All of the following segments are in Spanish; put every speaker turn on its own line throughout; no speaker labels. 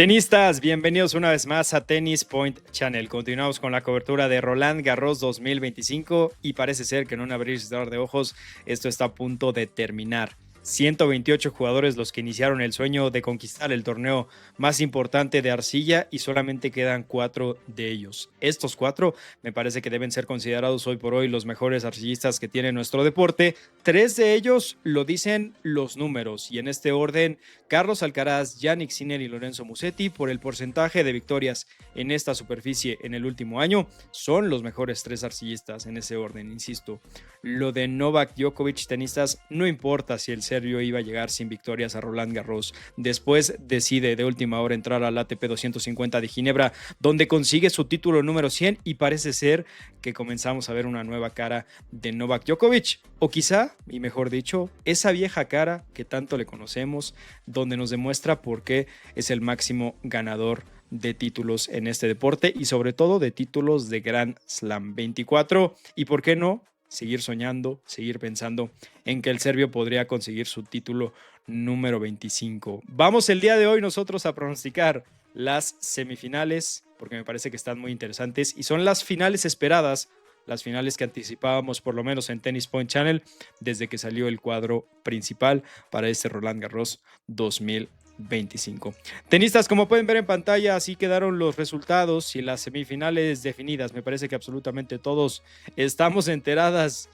Tenistas, bienvenidos una vez más a Tennis Point Channel. Continuamos con la cobertura de Roland Garros 2025 y parece ser que en un abrir y cerrar de ojos esto está a punto de terminar. 128 jugadores los que iniciaron el sueño de conquistar el torneo más importante de arcilla y solamente quedan 4 de ellos. Estos 4 me parece que deben ser considerados hoy por hoy los mejores arcillistas que tiene nuestro deporte. 3 de ellos lo dicen los números y en este orden: Carlos Alcaraz, Jannik Sinner y Lorenzo Musetti, por el porcentaje de victorias en esta superficie en el último año, son los mejores 3 arcillistas en ese orden, insisto. Lo de Novak Djokovic, tenistas, no importa si el serbio iba a llegar sin victorias a Roland Garros. Después decide de última hora entrar al ATP 250 de Ginebra, donde consigue su título número 100 y parece ser que comenzamos a ver una nueva cara de Novak Djokovic. O quizá, y mejor dicho, esa vieja cara que tanto le conocemos, donde nos demuestra por qué es el máximo ganador de títulos en este deporte y sobre todo de títulos de Grand Slam 24. Y por qué no seguir soñando, seguir pensando en que el serbio podría conseguir su título número 25. Vamos el día de hoy nosotros a pronosticar las semifinales, porque me parece que están muy interesantes y son las finales esperadas, las finales que anticipábamos por lo menos en Tennis Point Channel desde que salió el cuadro principal para este Roland Garros 2025. Tenistas, como pueden ver en pantalla, así quedaron los resultados y las semifinales definidas. Me parece que absolutamente todos estamos enterados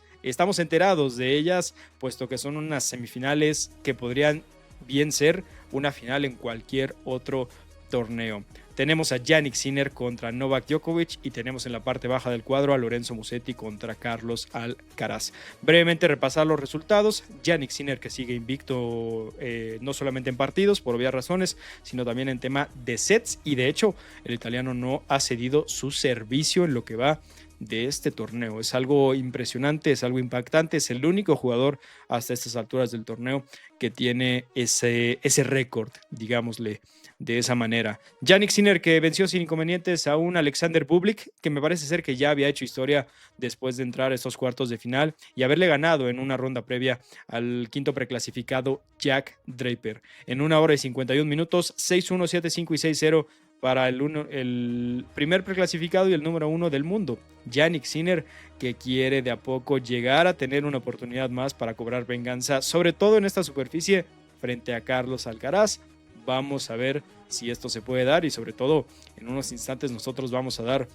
de ellas, puesto que son unas semifinales que podrían bien ser una final en cualquier otro torneo. Tenemos a Jannik Sinner contra Novak Djokovic y tenemos en la parte baja del cuadro a Lorenzo Musetti contra Carlos Alcaraz. Brevemente repasar los resultados. Jannik Sinner, que sigue invicto no solamente en partidos por obvias razones, sino también en tema de sets, y de hecho el italiano no ha cedido su servicio en lo que va de este torneo. Es algo impresionante, es algo impactante, es el único jugador hasta estas alturas del torneo que tiene ese récord, digámosle de esa manera. Jannik Sinner, que venció sin inconvenientes a un Alexander Bublik, que me parece ser que ya había hecho historia después de entrar a estos cuartos de final y haberle ganado en una ronda previa al quinto preclasificado Jack Draper. En 1 hora y 51 minutos, 6-1, 7-5 y 6-0 para el primer preclasificado y el número 1 del mundo, Jannik Sinner, que quiere de a poco llegar a tener una oportunidad más para cobrar venganza, sobre todo en esta superficie frente a Carlos Alcaraz. Vamos a ver si esto se puede dar y sobre todo en unos instantes nosotros vamos a dar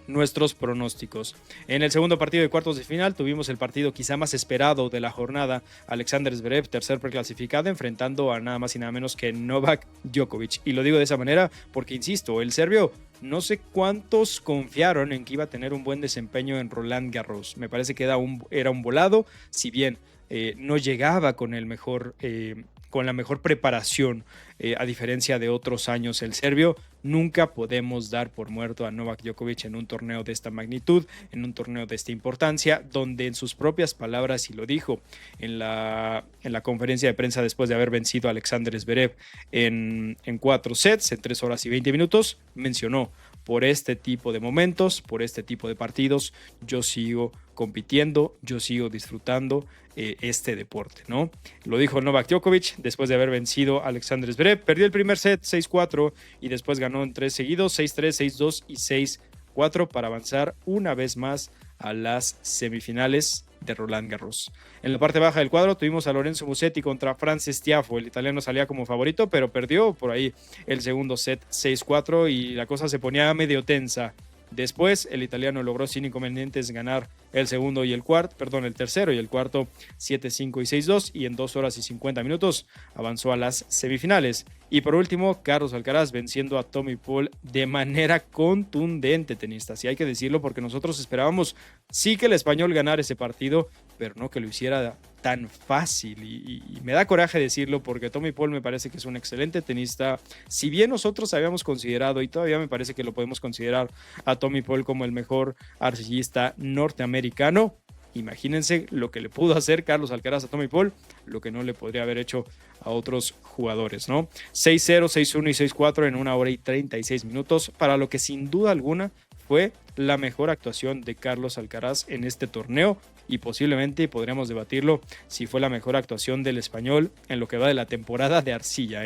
nuestros pronósticos. En el segundo partido de cuartos de final tuvimos el partido quizá más esperado de la jornada: Alexander Zverev, tercer preclasificado, enfrentando a nada más y nada menos que Novak Djokovic. Y lo digo de esa manera porque, insisto, el serbio, no sé cuántos confiaron en que iba a tener un buen desempeño en Roland Garros. Me parece que era un volado, si bien no llegaba con el mejor con la mejor preparación, a diferencia de otros años. El serbio, nunca podemos dar por muerto a Novak Djokovic en un torneo de esta magnitud, en un torneo de esta importancia, donde en sus propias palabras, y lo dijo en la conferencia de prensa después de haber vencido a Alexander Zverev en 4 sets, en 3 horas y 20 minutos, mencionó: por este tipo de momentos, por este tipo de partidos, yo sigo compitiendo, yo sigo disfrutando este deporte, ¿no? Lo dijo Novak Djokovic después de haber vencido a Alexander Zverev. Perdió el primer set 6-4 y después ganó en 3 seguidos, 6-3, 6-2 y 6-4 para avanzar una vez más a las semifinales de Roland Garros. En la parte baja del cuadro tuvimos a Lorenzo Musetti contra Frances Tiafoe. El italiano salía como favorito, pero perdió por ahí el segundo set 6-4 y la cosa se ponía medio tensa. Después el italiano logró sin inconvenientes ganar el tercero y el cuarto 7-5 y 6-2, y en 2 horas y 50 minutos avanzó a las semifinales. Y por último, Carlos Alcaraz venciendo a Tommy Paul de manera contundente, tenistas. Y hay que decirlo porque nosotros esperábamos sí que el español ganara ese partido, pero no que lo hiciera tan fácil. Y me da coraje decirlo porque Tommy Paul me parece que es un excelente tenista. Si bien nosotros habíamos considerado, y todavía me parece que lo podemos considerar, a Tommy Paul como el mejor arcillista norteamericano, imagínense lo que le pudo hacer Carlos Alcaraz a Tommy Paul, lo que no le podría haber hecho a otros jugadores, ¿no? 6-0, 6-1 y 6-4 en 1 hora y 36 minutos, para lo que sin duda alguna fue la mejor actuación de Carlos Alcaraz en este torneo, y posiblemente podríamos debatirlo si fue la mejor actuación del español en lo que va de la temporada de arcilla,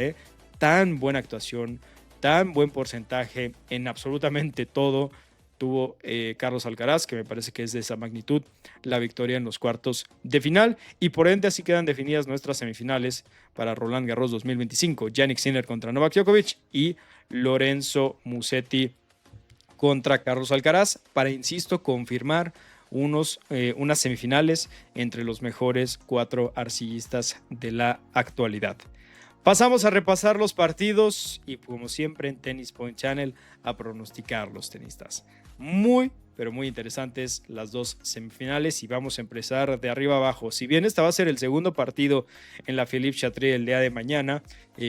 Tan buena actuación tan buen porcentaje en absolutamente todo tuvo Carlos Alcaraz, que me parece que es de esa magnitud la victoria en los cuartos de final, y por ende así quedan definidas nuestras semifinales para Roland Garros 2025, Jannik Sinner contra Novak Djokovic y Lorenzo Musetti contra Carlos Alcaraz, para, insisto, confirmar unas semifinales entre los mejores 4 arcillistas de la actualidad. Pasamos a repasar los partidos y, como siempre en Tennis Point Channel, a pronosticar los tenistas. Muy, pero muy interesantes las dos semifinales y vamos a empezar de arriba abajo. Si bien esta va a ser el segundo partido en la Philippe Chatrier el día de mañana,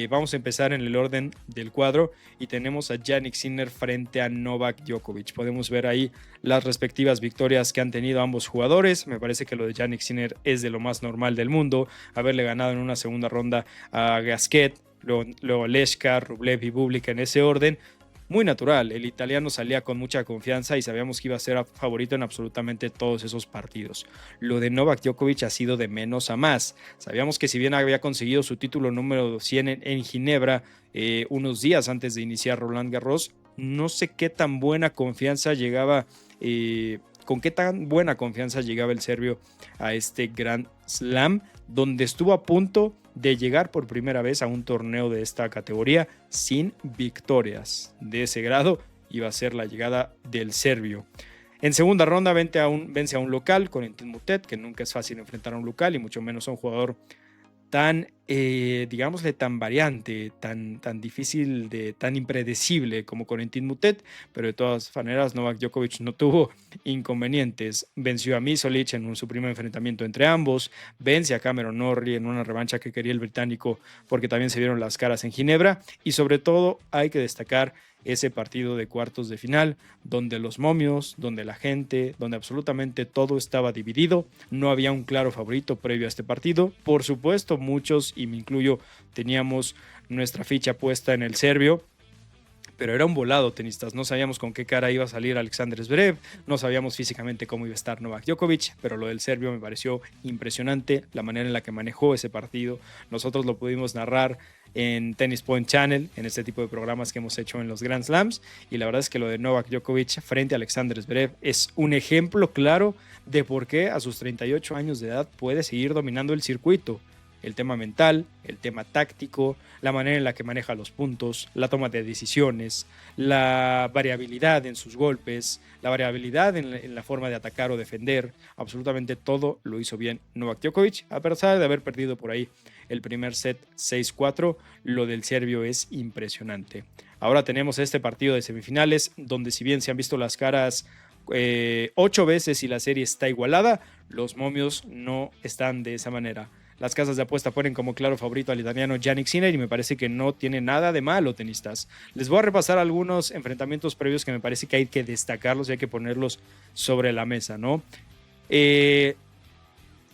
vamos a empezar en el orden del cuadro y tenemos a Jannik Sinner frente a Novak Djokovic. Podemos ver ahí las respectivas victorias que han tenido ambos jugadores. Me parece que lo de Jannik Sinner es de lo más normal del mundo, haberle ganado en una segunda ronda a Gasquet, luego Leshka, Rublev y Bublik en ese orden. Muy natural, el italiano salía con mucha confianza y sabíamos que iba a ser favorito en absolutamente todos esos partidos. Lo de Novak Djokovic ha sido de menos a más. Sabíamos que si bien había conseguido su título número 100 en Ginebra unos días antes de iniciar Roland Garros, no sé qué tan buena confianza llegaba, con qué tan buena confianza llegaba el serbio a este Grand Slam, donde estuvo a punto de llegar por primera vez a un torneo de esta categoría sin victorias. De ese grado iba a ser la llegada del serbio. En segunda ronda vence a un local, Corentin Moutet, que nunca es fácil enfrentar a un local y mucho menos a un jugador tan, digámosle, tan variante, tan difícil, tan impredecible como Corentin Moutet, pero de todas maneras Novak Djokovic no tuvo inconvenientes. Venció a Misolic en su primer enfrentamiento entre ambos, vence a Cameron Norrie en una revancha que quería el británico porque también se vieron las caras en Ginebra, y sobre todo hay que destacar ese partido de cuartos de final, donde los momios, donde la gente, donde absolutamente todo estaba dividido. No había un claro favorito previo a este partido. Por supuesto, muchos, y me incluyo, teníamos nuestra ficha puesta en el serbio, pero era un volado, tenistas. No sabíamos con qué cara iba a salir Alexander Zverev, no sabíamos físicamente cómo iba a estar Novak Djokovic, pero lo del serbio me pareció impresionante, la manera en la que manejó ese partido. Nosotros lo pudimos narrar en Tennis Point Channel, en este tipo de programas que hemos hecho en los Grand Slams, y la verdad es que lo de Novak Djokovic frente a Alexander Zverev es un ejemplo claro de por qué a sus 38 años de edad puede seguir dominando el circuito. El tema mental, el tema táctico, la manera en la que maneja los puntos, la toma de decisiones, la variabilidad en sus golpes, la variabilidad en la forma de atacar o defender, absolutamente todo lo hizo bien Novak Djokovic, a pesar de haber perdido por ahí el primer set 6-4, lo del serbio es impresionante. Ahora tenemos este partido de semifinales, donde si bien se han visto las caras 8 veces y la serie está igualada, los momios no están de esa manera. Las casas de apuesta ponen como claro favorito al italiano Jannik Sinner y me parece que no tiene nada de malo, tenistas. Les voy a repasar algunos enfrentamientos previos que me parece que hay que destacarlos y hay que ponerlos sobre la mesa, ¿no?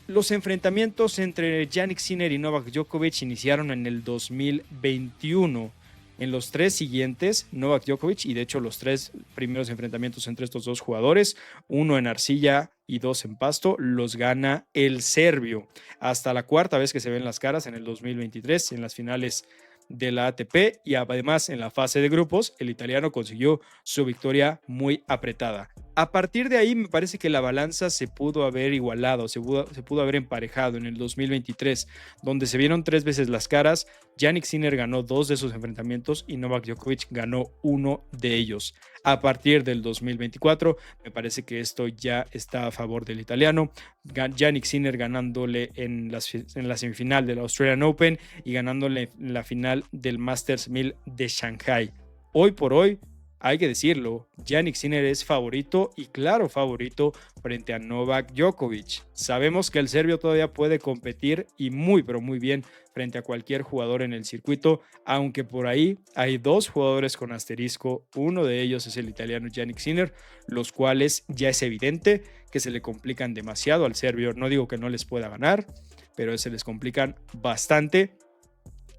Los enfrentamientos entre Jannik Sinner y Novak Djokovic iniciaron en el 2021. En los 3 siguientes, Novak Djokovic, y de hecho los 3 primeros enfrentamientos entre estos dos jugadores, 1 en arcilla y 2 en pasto, los gana el serbio. Hasta la 4ª vez que se ven las caras en el 2023, en las finales de la ATP, y además en la fase de grupos, el italiano consiguió su victoria muy apretada. A partir de ahí me parece que la balanza se pudo haber igualado, se pudo haber emparejado en el 2023, donde se vieron 3 veces las caras. Jannik Sinner ganó 2 de sus enfrentamientos y Novak Djokovic ganó 1 de ellos. A partir del 2024 me parece que esto ya está a favor del italiano. Jannik Sinner ganándole en la semifinal del Australian Open y ganándole en la final del Masters 1000 de Shanghai. Hoy por hoy, hay que decirlo, Jannik Sinner es favorito y claro favorito frente a Novak Djokovic. Sabemos que el serbio todavía puede competir y muy pero muy bien frente a cualquier jugador en el circuito, aunque por ahí hay 2 jugadores con asterisco. Uno de ellos es el italiano Jannik Sinner, los cuales ya es evidente que se le complican demasiado al serbio. No digo que no les pueda ganar, pero se les complican bastante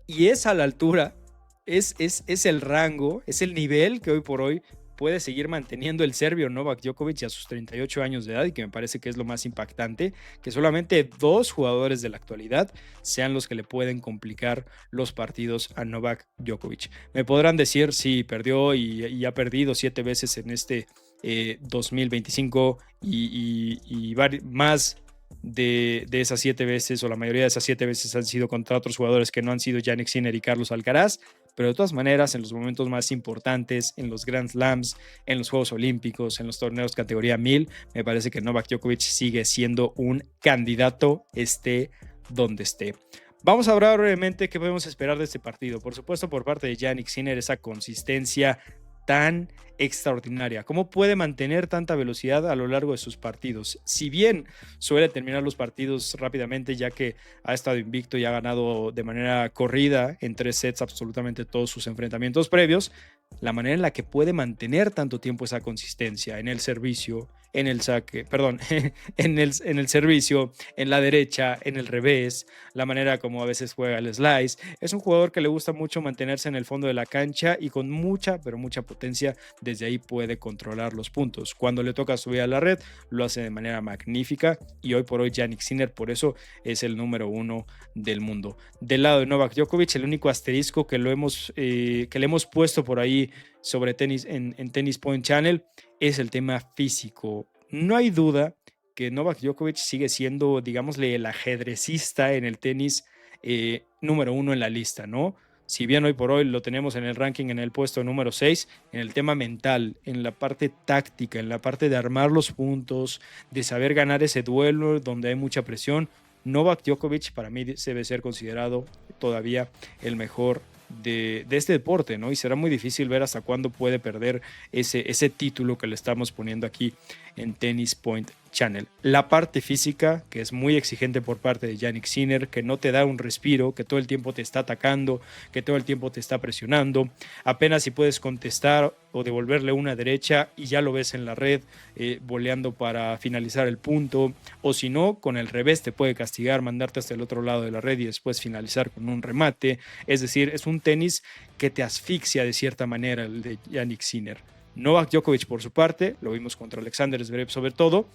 y es a la altura. Es el rango, es el nivel que hoy por hoy puede seguir manteniendo el serbio Novak Djokovic a sus 38 años de edad, y que me parece que es lo más impactante, que solamente 2 jugadores de la actualidad sean los que le pueden complicar los partidos a Novak Djokovic. Me podrán decir si perdió y ha perdido 7 veces en este 2025 y más de esas 7 veces, o la mayoría de esas 7 veces han sido contra otros jugadores que no han sido Jannik Sinner y Carlos Alcaraz, pero de todas maneras en los momentos más importantes, en los Grand Slams, en los Juegos Olímpicos, en los torneos categoría 1000, me parece que Novak Djokovic sigue siendo un candidato, esté donde esté. Vamos a hablar brevemente qué podemos esperar de este partido. Por supuesto, por parte de Jannik Sinner, esa consistencia tan extraordinaria. ¿Cómo puede mantener tanta velocidad a lo largo de sus partidos? Si bien suele terminar los partidos rápidamente, ya que ha estado invicto y ha ganado de manera corrida en 3 sets absolutamente todos sus enfrentamientos previos, la manera en la que puede mantener tanto tiempo esa consistencia en el servicio, en el saque, perdón, en el servicio, en la derecha, en el revés, la manera como a veces juega el slice. Es un jugador que le gusta mucho mantenerse en el fondo de la cancha y con mucha, pero mucha potencia desde ahí puede controlar los puntos. Cuando le toca subir a la red, lo hace de manera magnífica, y hoy por hoy Jannik Sinner por eso es el número 1 del mundo. Del lado de Novak Djokovic, el único asterisco que le hemos puesto por ahí sobre tenis en Tennis Point Channel es el tema físico. No hay duda que Novak Djokovic sigue siendo, digámosle, el ajedrecista en el tenis número 1 en la lista, ¿no? Si bien hoy por hoy lo tenemos en el ranking en el puesto número 6, en el tema mental, en la parte táctica, en la parte de armar los puntos, de saber ganar ese duelo donde hay mucha presión, Novak Djokovic para mí debe ser considerado todavía el mejor de este deporte, ¿no? Y será muy difícil ver hasta cuándo puede perder ese título que le estamos poniendo aquí en Tennis Point Channel. La parte física, que es muy exigente por parte de Jannik Sinner, que no te da un respiro, que todo el tiempo te está atacando, que todo el tiempo te está presionando, apenas si puedes contestar o devolverle una derecha y ya lo ves en la red, voleando para finalizar el punto, o si no, con el revés te puede castigar, mandarte hasta el otro lado de la red y después finalizar con un remate. Es decir, es un tenis que te asfixia de cierta manera el de Jannik Sinner. Novak Djokovic por su parte, lo vimos contra Alexander Zverev sobre todo,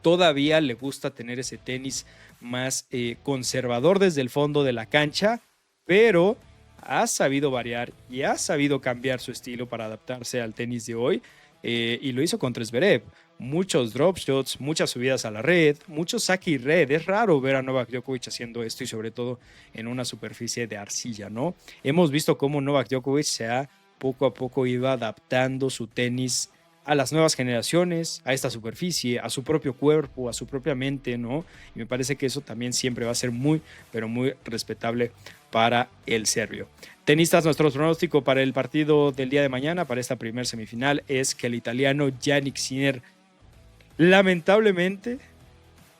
todavía le gusta tener ese tenis más conservador desde el fondo de la cancha, pero ha sabido variar y ha sabido cambiar su estilo para adaptarse al tenis de hoy, y lo hizo contra Zverev. Muchos drop shots, muchas subidas a la red, muchos saque y red. Es raro ver a Novak Djokovic haciendo esto, y sobre todo en una superficie de arcilla, ¿no? Hemos visto cómo Novak Djokovic se ha poco a poco iba adaptando su tenis a las nuevas generaciones, a esta superficie, a su propio cuerpo, a su propia mente, ¿no? Y me parece que eso también siempre va a ser muy, pero muy respetable para el serbio. Tenistas, nuestro pronóstico para el partido del día de mañana, para esta primer semifinal, es que el italiano Jannik Sinner, lamentablemente,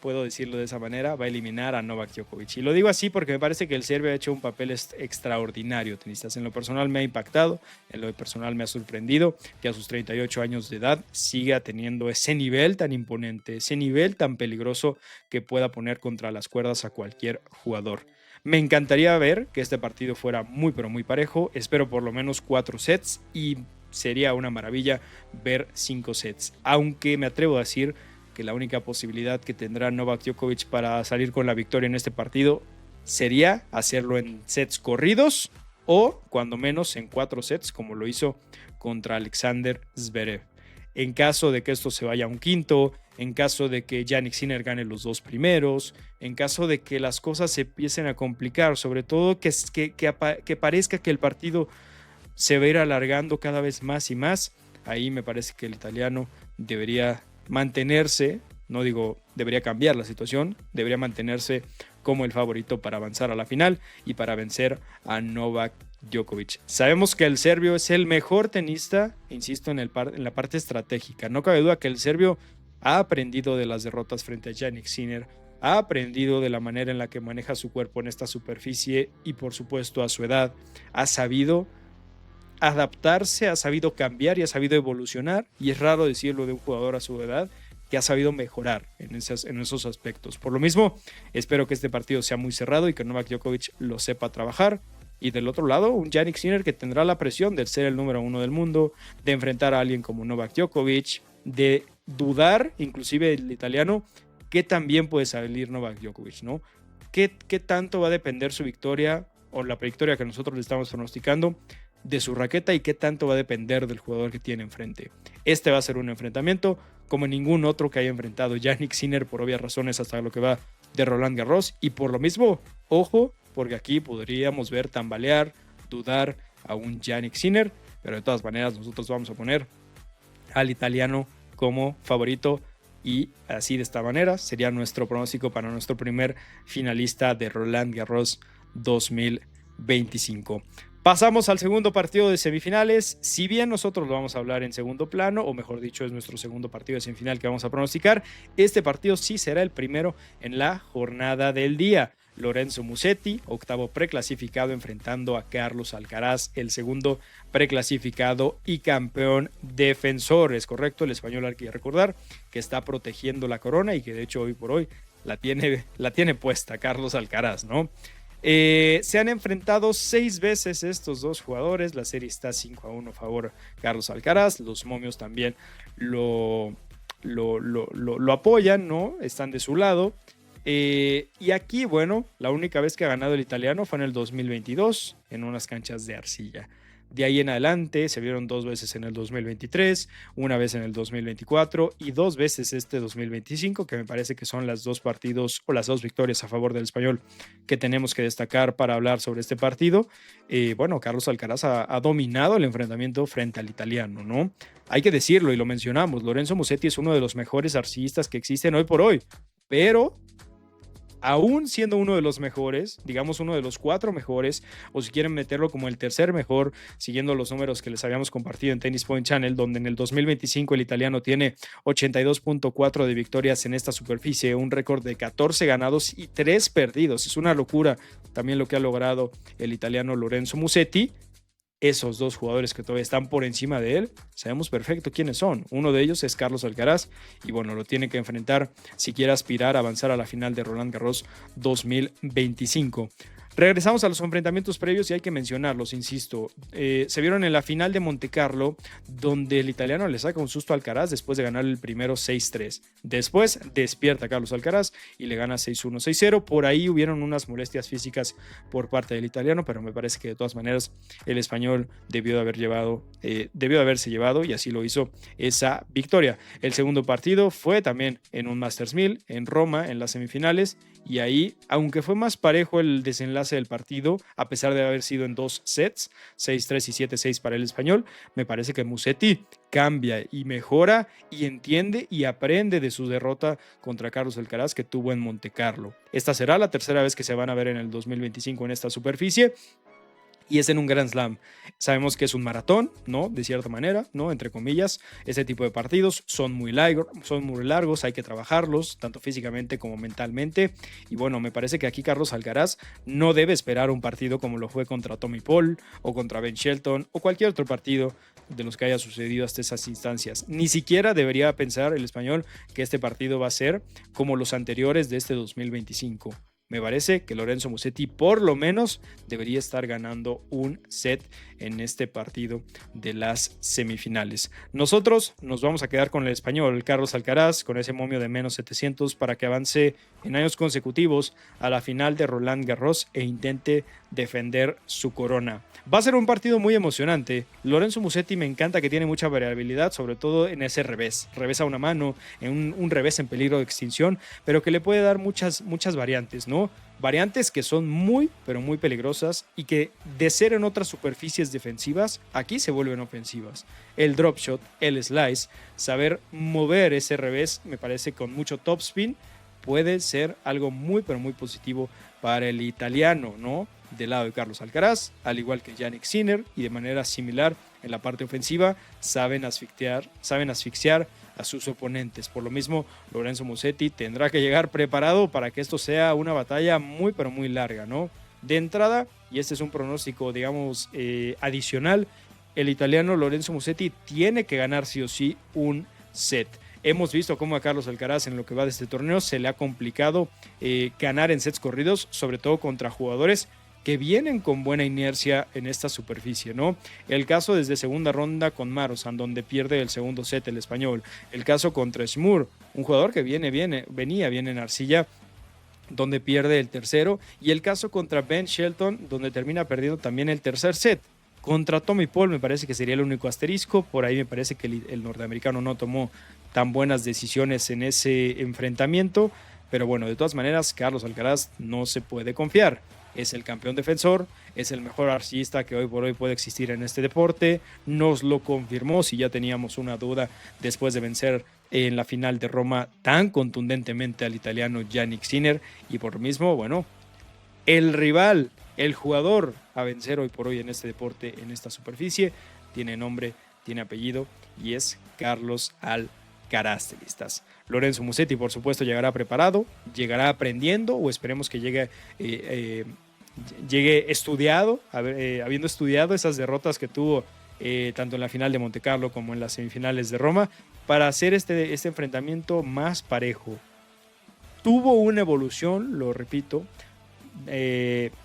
puedo decirlo de esa manera, va a eliminar a Novak Djokovic. Y lo digo así porque me parece que el serbio ha hecho un papel extraordinario, tenistas. En lo personal me ha impactado, en lo personal me ha sorprendido que a sus 38 años de edad siga teniendo ese nivel tan imponente, ese nivel tan peligroso que pueda poner contra las cuerdas a cualquier jugador. Me encantaría ver que este partido fuera muy pero muy parejo. Espero por lo menos 4 sets y sería una maravilla ver 5 sets. Aunque me atrevo a decir que la única posibilidad que tendrá Novak Djokovic para salir con la victoria en este partido sería hacerlo en sets corridos o cuando menos en 4 sets como lo hizo contra Alexander Zverev. En caso de que esto se vaya a un quinto, en caso de que Jannik Sinner gane los 2 primeros, en caso de que las cosas se empiecen a complicar, sobre todo que parezca que el partido se va a ir alargando cada vez más y más, ahí me parece que el italiano debería mantenerse, no digo debería cambiar la situación, debería mantenerse como el favorito para avanzar a la final y para vencer a Novak Djokovic. Sabemos que el serbio es el mejor tenista, insisto, en la parte estratégica. No cabe duda que el serbio ha aprendido de las derrotas frente a Jannik Sinner, ha aprendido de la manera en la que maneja su cuerpo en esta superficie y por supuesto a su edad ha sabido adaptarse, ha sabido cambiar y ha sabido evolucionar, y es raro decirlo de un jugador a su edad que ha sabido mejorar en esos aspectos. Por lo mismo, espero que este partido sea muy cerrado y que Novak Djokovic lo sepa trabajar. Y del otro lado, un Jannik Sinner que tendrá la presión de ser el número 1 del mundo, de enfrentar a alguien como Novak Djokovic, de dudar, inclusive el italiano, qué tan bien puede salir Novak Djokovic, ¿no? ¿Qué tanto va a depender su victoria o la victoria que nosotros le estamos pronosticando de su raqueta y qué tanto va a depender del jugador que tiene enfrente? Este va a ser un enfrentamiento como ningún otro que haya enfrentado Jannik Sinner por obvias razones hasta lo que va de Roland Garros, y por lo mismo, ojo, porque aquí podríamos ver tambalear, dudar a un Jannik Sinner, pero de todas maneras nosotros vamos a poner al italiano como favorito, y así de esta manera sería nuestro pronóstico para nuestro primer finalista de Roland Garros 2025. Pasamos al segundo partido de semifinales. Si bien nosotros lo vamos a hablar en segundo plano, o mejor dicho, es nuestro segundo partido de semifinal que vamos a pronosticar, este partido sí será el primero en la jornada del día. Lorenzo Musetti, octavo preclasificado, enfrentando a Carlos Alcaraz, el segundo preclasificado y campeón defensor. Es correcto, el español, hay que recordar que está protegiendo la corona y que de hecho hoy por hoy la tiene puesta Carlos Alcaraz, ¿no? Se han enfrentado 6 veces estos dos jugadores. La serie está 5-1 a favor Carlos Alcaraz. Los momios también lo apoyan, ¿no? Están de su lado. Y aquí, bueno, la única vez que ha ganado el italiano fue en el 2022 en unas canchas de arcilla. De ahí en adelante se vieron 2 veces en el 2023, una vez en el 2024 y 2 veces este 2025, que me parece que son las 2 partidos o las 2 victorias a favor del español que tenemos que destacar para hablar sobre este partido. Bueno, Carlos Alcaraz ha dominado el enfrentamiento frente al italiano, ¿no? Hay que decirlo y lo mencionamos, Lorenzo Musetti es uno de los mejores arcistas que existen hoy por hoy, pero aún siendo uno de los mejores, digamos uno de los 4 mejores, o si quieren meterlo como el tercer mejor, siguiendo los números que les habíamos compartido en Tennis Point Channel, donde en el 2025 el italiano tiene 82.4 de victorias en esta superficie, un récord de 14 ganados y 3 perdidos. Es una locura también lo que ha logrado el italiano Lorenzo Musetti. Esos 2 jugadores que todavía están por encima de él, sabemos perfecto quiénes son. Uno de ellos es Carlos Alcaraz y bueno, lo tiene que enfrentar si quiere aspirar a avanzar a la final de Roland Garros 2025. Regresamos a los enfrentamientos previos y hay que mencionarlos, insisto. Se vieron en la final de Montecarlo, donde el italiano le saca un susto a Alcaraz después de ganar el primero 6-3. Después despierta Carlos Alcaraz y le gana 6-1, 6-0. Por ahí hubieron unas molestias físicas por parte del italiano, pero me parece que de todas maneras el español debió de haberse llevado, y así lo hizo, esa victoria. El segundo partido fue también en un Masters 1000 en Roma, en las semifinales, y ahí, aunque fue más parejo el desenlace del partido, a pesar de haber sido en 2 sets, 6-3 y 7-6 para el español, me parece que Musetti cambia y mejora y entiende y aprende de su derrota contra Carlos Alcaraz que tuvo en Montecarlo. Esta será la tercera vez que se van a ver en el 2025 en esta superficie, y es en un Grand Slam. Sabemos que es un maratón, ¿no? De cierta manera, ¿no? Entre comillas, ese tipo de partidos son muy largos, hay que trabajarlos, tanto físicamente como mentalmente. Y bueno, me parece que aquí Carlos Alcaraz no debe esperar un partido como lo fue contra Tommy Paul o contra Ben Shelton o cualquier otro partido de los que haya sucedido hasta esas instancias. Ni siquiera debería pensar el español que este partido va a ser como los anteriores de este 2025. Me parece que Lorenzo Musetti por lo menos debería estar ganando un set en este partido de las semifinales. Nosotros nos vamos a quedar con el español Carlos Alcaraz, con ese momio de menos 700 para que avance en años consecutivos a la final de Roland Garros e intente defender su corona. Va a ser un partido muy emocionante. Lorenzo Musetti me encanta que tiene mucha variabilidad, sobre todo en ese revés a una mano, en un revés en peligro de extinción, pero que le puede dar muchas variantes, ¿no? Variantes que son muy, pero muy peligrosas y que de ser en otras superficies defensivas, aquí se vuelven ofensivas. El drop shot, el slice, saber mover ese revés, me parece con mucho topspin, puede ser algo muy, pero muy positivo para el italiano, ¿no? Del lado de Carlos Alcaraz, al igual que Jannik Sinner, y de manera similar en la parte ofensiva, saben asfixiar a sus oponentes. Por lo mismo, Lorenzo Musetti tendrá que llegar preparado para que esto sea una batalla muy, pero muy larga, ¿no? De entrada, y este es un pronóstico, digamos, adicional, el italiano Lorenzo Musetti tiene que ganar sí o sí un set. Hemos visto cómo a Carlos Alcaraz en lo que va de este torneo se le ha complicado ganar en sets corridos, sobre todo contra jugadores que vienen con buena inercia en esta superficie, ¿no? El caso desde segunda ronda con Marosan, donde pierde el segundo set el español. El caso contra Schmur, un jugador que venía bien en arcilla, donde pierde el tercero. Y el caso contra Ben Shelton, donde termina perdiendo también el tercer set. Contra Tommy Paul me parece que sería el único asterisco. Por ahí me parece que el norteamericano no tomó tan buenas decisiones en ese enfrentamiento. Pero bueno, de todas maneras, Carlos Alcaraz no se puede confiar. Es el campeón defensor, es el mejor arcillista que hoy por hoy puede existir en este deporte. Nos lo confirmó si ya teníamos una duda después de vencer en la final de Roma tan contundentemente al italiano Jannik Sinner. Y por lo mismo, bueno, el rival, el jugador a vencer hoy por hoy en este deporte, en esta superficie, tiene nombre, tiene apellido y es Carlos Alcaraz, tenistas. Lorenzo Musetti, por supuesto, llegará preparado, llegará aprendiendo, o esperemos que llegue estudiado, habiendo estudiado esas derrotas que tuvo tanto en la final de Monte Carlo como en las semifinales de Roma, para hacer este enfrentamiento más parejo. Tuvo una evolución, lo repito,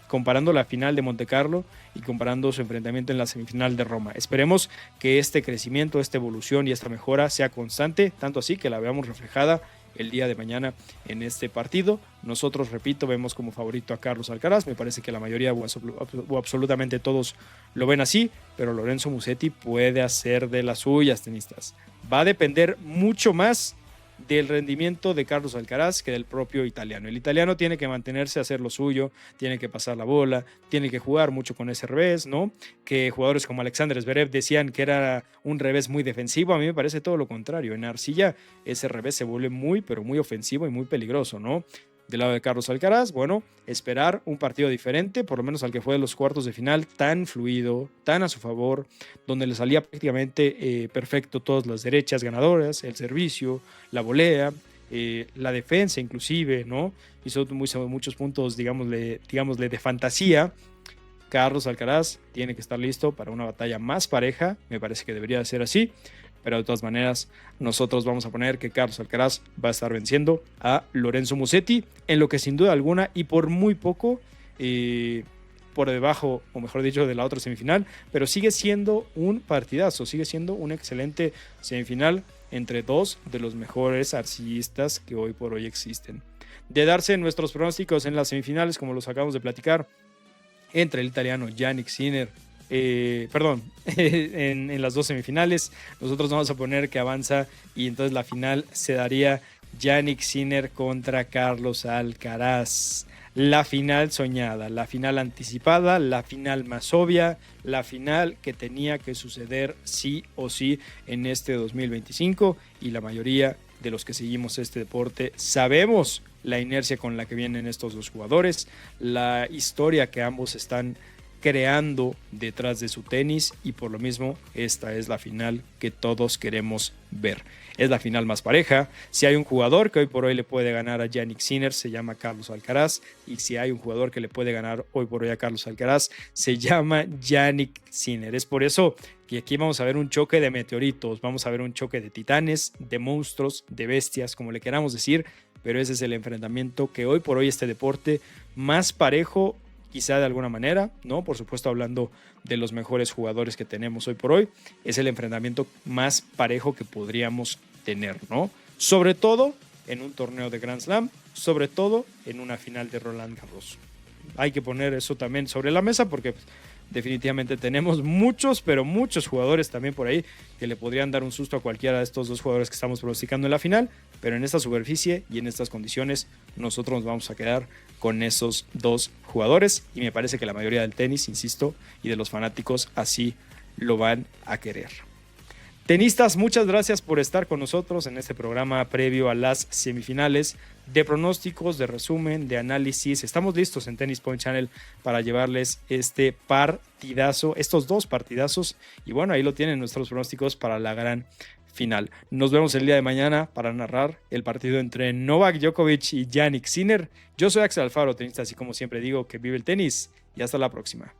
comparando la final de Monte Carlo y comparando su enfrentamiento en la semifinal de Roma. Esperemos que este crecimiento, esta evolución y esta mejora sea constante, tanto así que la veamos reflejada el día de mañana en este partido. Nosotros, repito, vemos como favorito a Carlos Alcaraz. Me parece que la mayoría o absolutamente todos lo ven así, pero Lorenzo Musetti puede hacer de las suyas, tenistas. Va a depender mucho más del rendimiento de Carlos Alcaraz que del propio italiano. El italiano tiene que mantenerse a hacer lo suyo, tiene que pasar la bola, tiene que jugar mucho con ese revés, ¿no? Que jugadores como Alexander Zverev decían que era un revés muy defensivo. A mí me parece todo lo contrario. En arcilla ese revés se vuelve muy, pero muy ofensivo y muy peligroso, ¿no? Del lado de Carlos Alcaraz, bueno, esperar un partido diferente, por lo menos al que fue de los cuartos de final, tan fluido, tan a su favor, donde le salía prácticamente perfecto todas las derechas ganadoras, el servicio, la volea, la defensa inclusive, ¿no? Hizo muchos puntos, digámosle de fantasía. Carlos Alcaraz tiene que estar listo para una batalla más pareja, me parece que debería ser así. Pero de todas maneras, nosotros vamos a poner que Carlos Alcaraz va a estar venciendo a Lorenzo Musetti, en lo que sin duda alguna y por muy poco, por debajo, o mejor dicho, de la otra semifinal, pero sigue siendo un partidazo, sigue siendo una excelente semifinal entre dos de los mejores arcillistas que hoy por hoy existen. De darse nuestros pronósticos en las semifinales, como los acabamos de platicar, entre el italiano Jannik Sinner, en las dos semifinales, nosotros vamos a poner que avanza y entonces la final se daría Jannik Sinner contra Carlos Alcaraz. La final soñada, la final anticipada, la final más obvia, la final que tenía que suceder sí o sí en este 2025, y la mayoría de los que seguimos este deporte sabemos la inercia con la que vienen estos dos jugadores, la historia que ambos están creando detrás de su tenis, y por lo mismo esta es la final que todos queremos ver. Es la final más pareja. Si hay un jugador que hoy por hoy le puede ganar a Jannik Sinner, se llama Carlos Alcaraz, y si hay un jugador que le puede ganar hoy por hoy a Carlos Alcaraz, se llama Jannik Sinner. Es por eso que aquí vamos a ver un choque de meteoritos, vamos a ver un choque de titanes, de monstruos, de bestias, como le queramos decir, pero ese es el enfrentamiento que hoy por hoy este deporte más parejo, quizá de alguna manera, ¿no? Por supuesto, hablando de los mejores jugadores que tenemos hoy por hoy, es el enfrentamiento más parejo que podríamos tener, ¿no? Sobre todo en un torneo de Grand Slam, sobre todo en una final de Roland Garros. Hay que poner eso también sobre la mesa porque definitivamente tenemos muchos, pero muchos jugadores también por ahí que le podrían dar un susto a cualquiera de estos dos jugadores que estamos pronosticando en la final, pero en esta superficie y en estas condiciones nosotros nos vamos a quedar con esos dos jugadores, y me parece que la mayoría del tenis, insisto, y de los fanáticos así lo van a querer. Tenistas, muchas gracias por estar con nosotros en este programa previo a las semifinales, de pronósticos, de resumen, de análisis. Estamos listos en Tennis Point Channel para llevarles este partidazo, estos dos partidazos, y bueno, ahí lo tienen nuestros pronósticos para la gran final. Nos vemos el día de mañana para narrar el partido entre Novak Djokovic y Jannik Sinner. Yo soy Axel Alfaro, tenista, así como siempre digo, que vive el tenis, y hasta la próxima.